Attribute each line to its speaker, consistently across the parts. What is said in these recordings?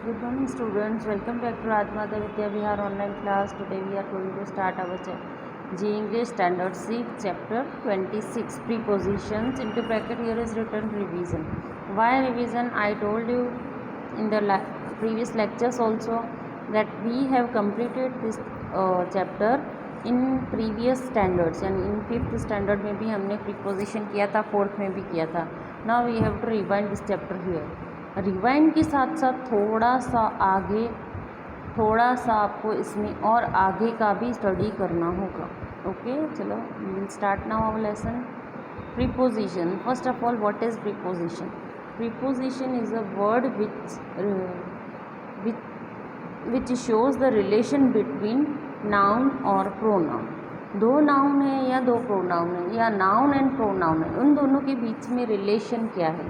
Speaker 1: Good morning students, welcome back to Radhmata Vidya Vihar online class. Today we are going to start our G English Standard 6 chapter 26 prepositions. Into bracket here is written revision. Why revision? I told you in the previous lectures also that we have completed this chapter in previous standards and in 5th standard में भी हमने preposition किया था, 4th में भी किया था. Now we have to rewind this chapter here. Rewind के साथ साथ थोड़ा सा आपको इसमें और आगे का भी स्टडी करना होगा. ओके, चलो will start now our lesson. Preposition. First of all, what is preposition? Preposition is a word which shows the relation between noun और प्रोनाउन. दो नाउन है या दो प्रोनाउन है या नाउन एंड प्रोनाउन है, उन दोनों के बीच में रिलेशन क्या है.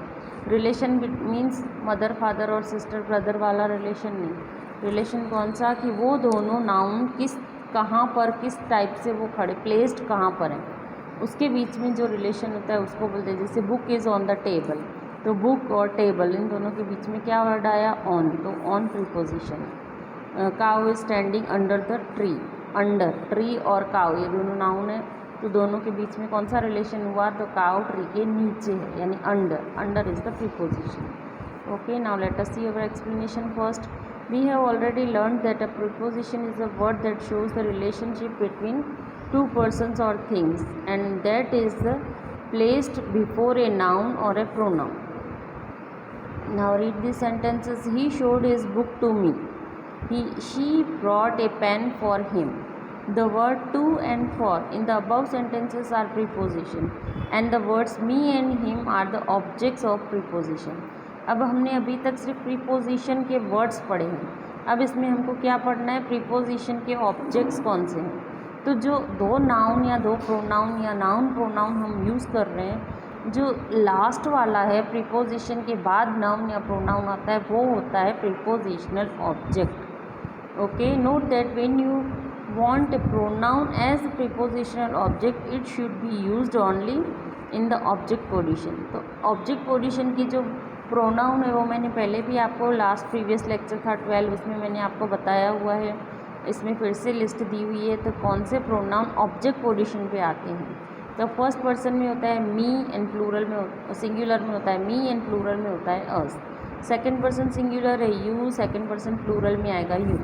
Speaker 1: रिलेशन मीन्स मदर फादर और सिस्टर ब्रदर वाला रिलेशन नहीं. रिलेशन कौन सा कि वो दोनों नाउन कहाँ पर किस टाइप से वो खड़े, प्लेस्ड कहाँ पर हैं, उसके बीच में जो रिलेशन होता है उसको बोलते हैं. जैसे book is on the table, तो बुक और टेबल इन दोनों के बीच में क्या वर्ड आया? ऑन. तो on preposition. Cow is standing under the tree. Under, tree और काउ ये दोनों नाउन है, तो दोनों के बीच में कौन सा रिलेशन हुआ? तो काउ ट्री के नीचे है, यानी under. Under is the preposition. Okay, now let us see our explanation. First, we have already learn that a preposition is a word that shows the relationship between two persons और things and that is placed before a noun और a pronoun. Now read the sentences. He showed his book to me. She brought a pen for him. The word to and for in the above sentences are preposition and the words me and him are the objects of preposition. अब हमने अभी तक सिर्फ preposition के words पढ़े हैं. अब इसमें हमको क्या पढ़ना है? preposition के objects कौन से हैं. तो जो दो नाउन या दो प्रोनाउन या नाउन प्रोनाउन हम यूज़ कर रहे हैं, जो लास्ट वाला है प्रीपोजिशन के बाद नाउन या प्रोनाउन आता है, वो होता है prepositional object. Okay, note that when you want a pronoun as a prepositional object, it should be used only in the object position. तो object position की जो pronoun है वो मैंने पहले भी आपको लास्ट प्रीवियस लेक्चर था 12, उसमें मैंने आपको बताया हुआ है. इसमें फिर से लिस्ट दी हुई है. तो कौन से pronoun object position पे आते हैं? तो फर्स्ट पर्सन में होता है मी एंड प्लूरल में, सिंगुलर में होता है मी एंड प्लूरल में होता है अस. सेकेंड पर्सन सिंगुलर है यू, सेकेंड पर्सन प्लूरल में आएगा यू.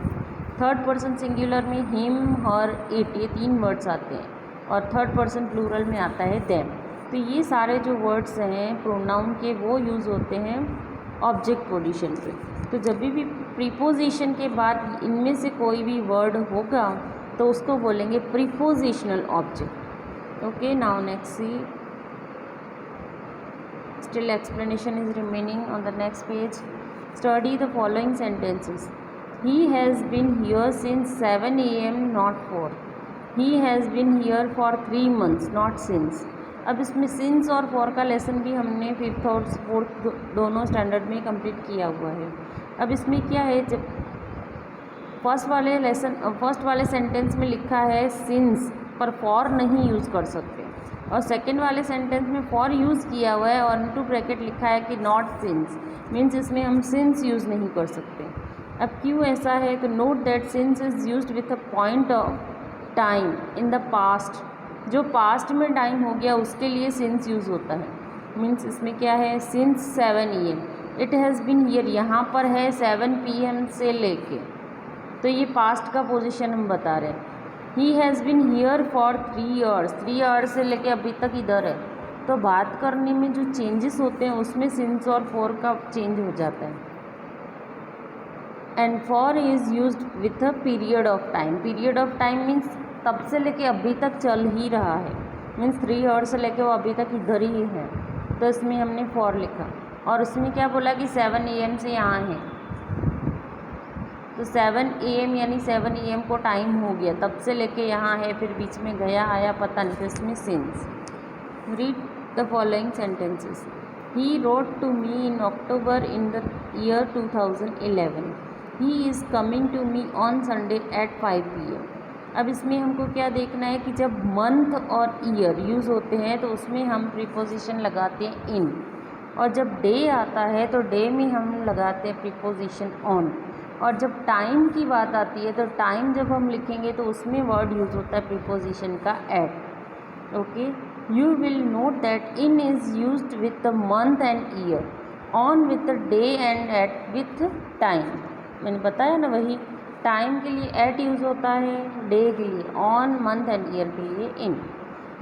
Speaker 1: थर्ड पर्सन सिंगुलर में हिम, हर, इट, ये 3 वर्ड्स आते हैं. और थर्ड पर्सन प्लूरल में आता है देम. तो ये सारे जो वर्ड्स हैं प्रोनाउन के वो यूज़ होते हैं ऑब्जेक्ट पोजीशन पे. तो जब भी प्रीपोजिशन के बाद इनमें से कोई भी वर्ड होगा तो उसको बोलेंगे prepositional object. Okay, now next see. Still explanation is remaining on the next page. Study the following sentences. He has been here since 7 a.m. not 4. He has been here for 3 months not since. अब इसमें since और for का lesson भी हमने 5th और 4th दोनों standard में complete किया हुआ है. अब इसमें क्या है, जब फर्स्ट वाले सेंटेंस में लिखा है since, पर for नहीं यूज़ कर सकते, और सेकेंड वाले सेंटेंस में फॉर यूज़ किया हुआ है और इनटू ब्रैकेट लिखा है कि नॉट सिंस, मीन्स इसमें हम सिंस यूज़ नहीं कर सकते. अब क्यों ऐसा है? तो note that since is used with a point of time in the past. जो पास्ट में टाइम हो गया उसके लिए सिंस यूज़ होता है. मीन्स इसमें क्या है? Since 7 AM it has been here, यहाँ पर है 7 PM से लेके, तो ये पास्ट का पोजिशन हम बता रहे हैं. He has been here for 3 years, 3 years से लेके अभी तक इधर है. तो बात करने में जो चेंजेस होते हैं उसमें सिंस और फॉर का चेंज हो जाता है. And for is used with a period of time. Period of time means तब से लेके अभी तक चल ही रहा है, मीन्स 3 years से लेके वो अभी तक इधर ही है, तो इसमें हमने फॉर लिखा. और उसमें क्या बोला कि 7 AM से यहाँ है, तो 7 AM यानी 7 AM को टाइम हो गया, तब से लेके यहाँ है, फिर बीच में गया आया पता नहीं, तो इसमें since. Read the following sentences. He wrote to me in October in the year 2011. He is coming to me on Sunday at 5 PM. अब इसमें हमको क्या देखना है कि जब मंथ और ईयर यूज़ होते हैं तो उसमें हम प्रीपोजिशन लगाते हैं इन. और जब डे आता है तो डे में हम लगाते हैं प्रीपोजिशन ऑन। और जब टाइम की बात आती है तो टाइम जब हम लिखेंगे तो उसमें वर्ड यूज़ होता है प्रीपोजिशन का at. Okay, you will note that in is used with the month and year, on with the day and at with time. मैंने बताया ना, वही टाइम के लिए एट यूज़ होता है, डे के लिए ऑन, मंथ एंड ईयर के लिए in.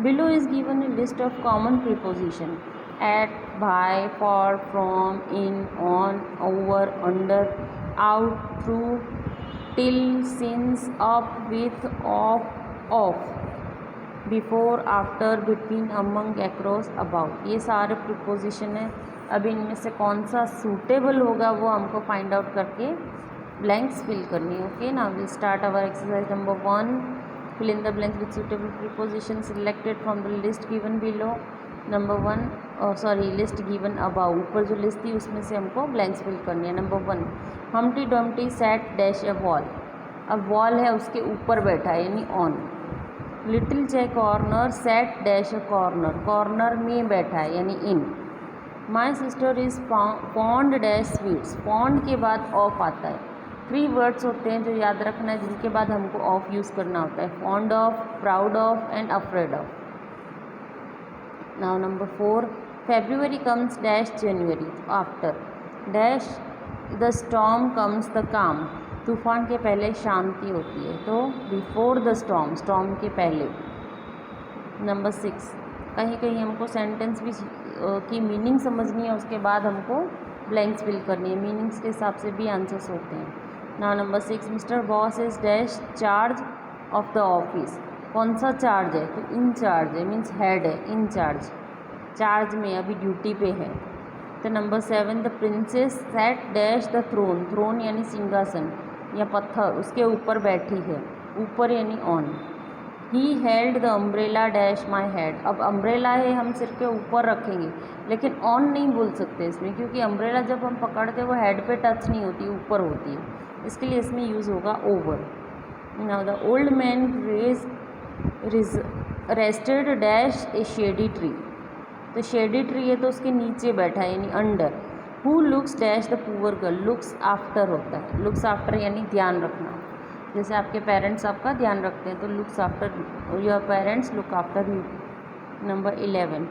Speaker 1: Below is given a list of common preposition at, by, for, from, in, on, over, under, out, through, till, since, up, with, of, before, after, between, among, across, about. ये सारे preposition हैं। अब इनमें से कौन सा suitable होगा वो हमको फाइंड आउट करके ब्लैंक्स फिल करनी है। Okay, now we start our exercise number 1। Fill in the blanks with suitable preposition selected from the list given below. Number 1 list given above, ऊपर जो लिस्ट थी उसमें से हमको ब्लैंक्स फिल करनी है। Number 1, Humpty Dumpty sat dash a wall. अब wall है उसके ऊपर बैठा है यानी on. Little Jay corner sat dash a corner, corner में बैठा है यानी in. My sister is fond dash sweets, fond के बाद ऑफ आता है। 3 वर्ड्स होते हैं जो याद रखना है जिनके बाद हमको ऑफ यूज़ करना होता है, fond of, proud of and afraid of. Now number 4, February comes dash January, after dash the storm comes the काम, तूफान के पहले शांति होती है तो बिफोर द स्टॉर्म, स्टॉर्म के पहले। नंबर 6, कहीं कहीं हमको सेंटेंस भी की मीनिंग समझनी है, उसके बाद हमको ब्लैंक्स फिल करनी है, मीनिंग्स के हिसाब से भी आंसर्स होते हैं। Now number 6, mister boss is dash charge of the office, कौन सा चार्ज है तो इन चार्ज है, मीन्स हेड है, इन चार्ज, चार्ज में अभी ड्यूटी पे है। तो number 7, the princess sat dash the throne, throne यानी सिंहासन या पत्थर, उसके ऊपर बैठी है, ऊपर यानी on. He held the umbrella dash my head, अब अम्ब्रेला है हम सिर के ऊपर रखेंगे लेकिन ऑन नहीं बोल सकते इसमें, क्योंकि अम्ब्रेला जब हम पकड़ते हैं वो हेड पे टच नहीं होती, ऊपर होती है, इसके लिए इसमें यूज़ होगा over. Now the old man rested dash A shady tree, तो शेडी ट्री है तो उसके नीचे बैठा है यानी under. Who looks dash the poor girl, looks after होता है, लुक्स आफ्टर यानी ध्यान रखना, जैसे आपके पेरेंट्स आपका ध्यान रखते हैं तो looks after, your parents look after you. Number 11,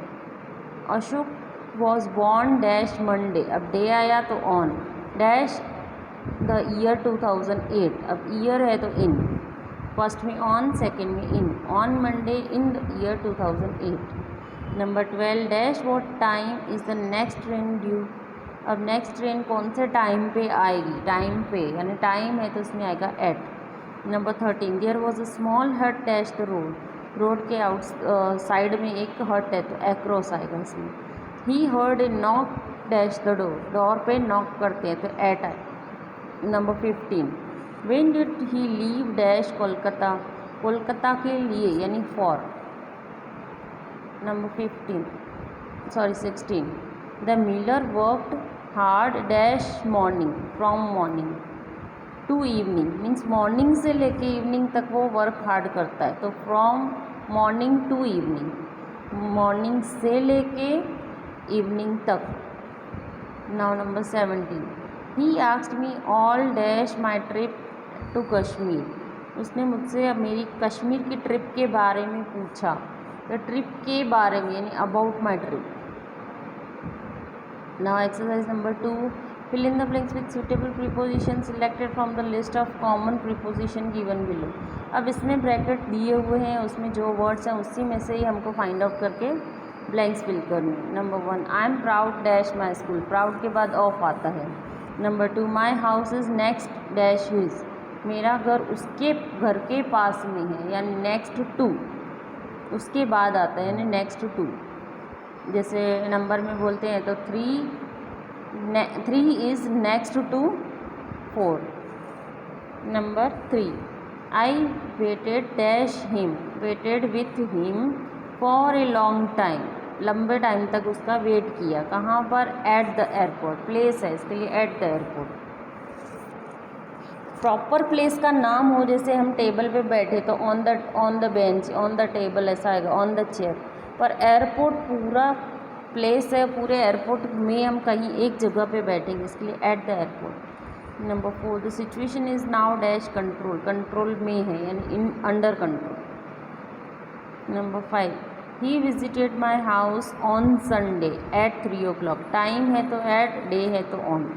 Speaker 1: Ashok was born dash Monday, अब डे आया तो ऑन, डैश द ईयर 2008, अब ईयर है तो इन, फर्स्ट में ऑन सेकेंड में in, on Monday in the year 2008। Number 12, dash what time is the next train due, अब next train कौन से टाइम पे आएगी, टाइम पे यानी टाइम है तो इसमें आएगा at. Number 13, there was a small hut dash the road, road के आउट साइड में एक हट है तो एक्रॉस आएगा इसमें। He heard a knock dash the door, door पे नॉक करते हैं तो एट आए। Number 15, when did he leave dash Kolkata, Kolkata के लिए यानी for. Number 16, the miller worked hard dash morning, from morning to evening, means morning से लेके इवनिंग तक वो वर्क हार्ड करता है तो from morning to evening, morning से लेके इवनिंग तक। Now number 17, he asked me all dash my trip to Kashmir, उसने मुझसे अब मेरी कश्मीर की ट्रिप के बारे में पूछा, तो ट्रिप के बारे में यानी about my trip. Now exercise number 2, fill in the blanks with suitable preposition selected from the list of common preposition given below। अब इसमें ब्रैकेट दिए हुए हैं, उसमें जो वर्ड्स हैं उसी में से ही हमको फाइंड आउट करके ब्लैंक्स फिल करनी है। Number 1, I am proud dash my school, proud के बाद ऑफ आता है। Number 2, my house is next dash his, मेरा घर उसके घर के पास में है यानी नेक्स्ट टू, उसके बाद आता है यानी नेक्स्ट टू, जैसे नंबर में बोलते हैं तो 3 is next to 4। Number 3, I waited dash him, waited with him for a long time, लंबे टाइम तक उसका वेट किया, कहाँ पर, एट द एयरपोर्ट, प्लेस है इसके लिए at the airport. Proper place का नाम हो, जैसे हम टेबल पे बैठे तो on the bench, on the table ऐसा आएगा, ऑन द चेयर, पर एयरपोर्ट पूरा प्लेस है, पूरे एयरपोर्ट में हम कहीं एक जगह पे बैठेंगे, इसके लिए at the airport. Number 4, the situation is now dash control, control में है यानी in under control. Number 5, he visited my house on Sunday at 3 o'clock, time है तो एट, डे है तो on.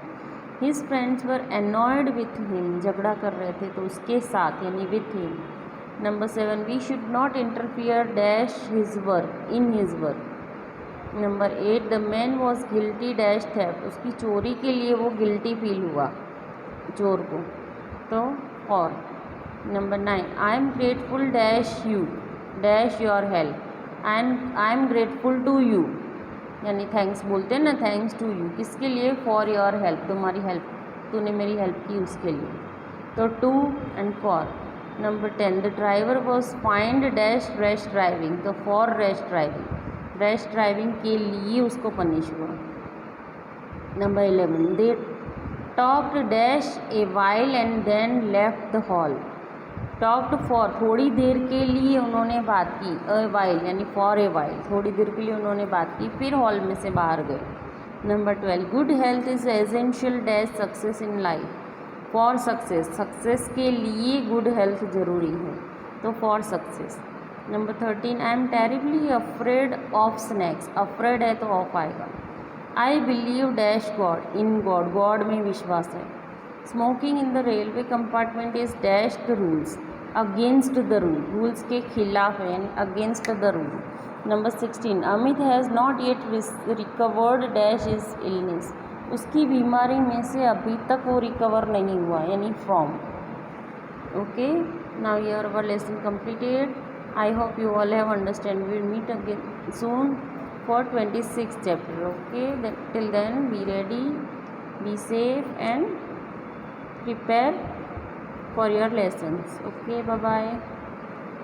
Speaker 1: His friends were annoyed with him, झगड़ा कर रहे थे तो उसके साथ यानी with him. Number 7, we should not interfere dash his work, in his work. Number 8, the man was guilty dash theft, उसकी चोरी के लिए वो गिल्टी फील हुआ चोर को, तो और। Number 9, I am grateful dash you dash your help, I am grateful to you यानी थैंक्स बोलते हैं ना, थैंक्स टू यू, किसके लिए, फॉर योर हेल्प, तुम्हारी हेल्प, तूने मेरी हेल्प की उसके लिए, तो to and for. Number 10, the driver was fined dash rash driving, तो for rash driving, rash driving के लिए उसको पनिश हुआ। Number 11, they talked dash a while and then left the hall, talked for, थोड़ी देर के लिए उन्होंने बात की, अ वाइल यानी फॉर ए वाइल, थोड़ी देर के लिए उन्होंने बात की, फिर हॉल में से बाहर गए। Number 12, good health is essential dash success in life, for success, success के लिए गुड हेल्थ ज़रूरी है, तो for success. Number 13, I am terribly afraid of snacks, afraid है तो ऑफ आएगा। I believe dash God, in God, God में विश्वास है। Smoking in the railway compartment is dash the rules, against the rule, rules के खिलाफ है यानी against the rule. Number 16, Amit has not yet recovered dash is illness, उसकी बीमारी में से अभी तक वो रिकवर नहीं हुआ यानी from. Okay, now your our lesson completed. I hope you all have understand, we will meet again soon for 26th chapter. Okay, till then be ready, be safe and prepare for your lessons. Okay, bye bye.